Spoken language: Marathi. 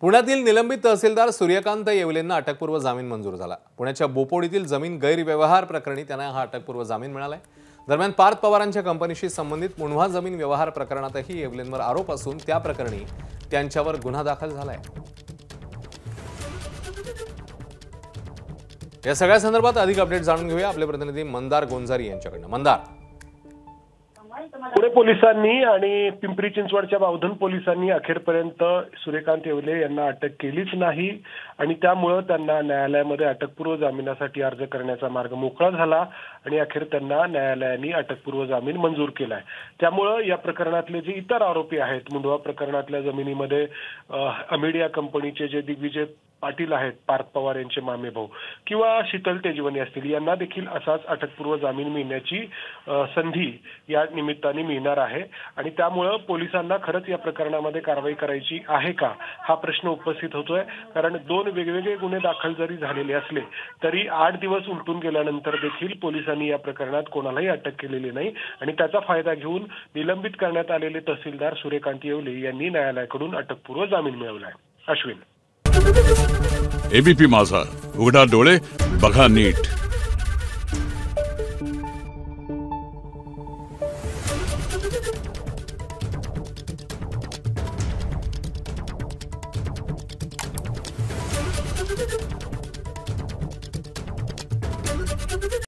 पुण्यातील निलंबित तहसीलदार सूर्यकांत येवलेंना अटकपूर्व जामीन मंजूर झाला। पुण्याच्या बोपोडीतील जमीन गैरव्यवहार प्रकरणी त्यांना हा अटकपूर्व जामीन मिळालाय। दरम्यान पार्थ पवारांच्या कंपनीशी संबंधित मुंढवा जमीन व्यवहार प्रकरणातही येवलेंवर आरोप असून त्या प्रकरणी त्यांच्यावर गुन्हा दाखल झालाय। या सगळ्या संदर्भात अधिक अपडेट जाणून घेऊया आपले प्रतिनिधी मंदार गोंजारी यांच्याकडून। मंदार, पुणे पोलिसांनी आणि पिंपरी चिंचवडच्या बावधन पोलिसांनी अखेरपर्यंत सूर्यकांत येवले यांना अटक केलीच नाही आणि त्यामुळे त्यांना न्यायालयामध्ये अटकपूर्व जामिनासाठी अर्ज करण्याचा मार्ग मोकळा झाला आणि अखेर त्यांना न्यायालयाने अटकपूर्व जामीन मंजूर केलाय। त्यामुळे या प्रकरणातले जे इतर आरोपी आहेत, मुंढवा प्रकरणातल्या जमिनीमध्ये अमिडिया कंपनीचे जे दिग्विजय पाटील आहेत, पार्थ पवार यांचे मामे भाऊ किंवा शीतल तेजवणे असतील, यांना देखील असाच अटकपूर्व जामीन मिळण्याची संधी या निमित्ताने मिळणार आहे आणि त्यामुळे पोलिसांना खरंच या प्रकरणामध्ये कारवाई करायची आहे का हा प्रश्न उपस्थित होतोय। कारण दोन वेगवेगळे गुन्हे दाखल जरी झालेले असले तरी 8 दिवस उलटून गेल्यानंतर देखील पोलिसांनी या प्रकरणात कोणालाही अटक केलेली नाही आणि त्याचा फायदा घेऊन निलंबित करण्यात आलेले तहसीलदार सूर्यकांत येवले यांनी न्यायालयाकडून अटकपूर्व जामीन मिळवलाय। अश्विन, एबीपी माझा, उघडा डोळे बघा नीट।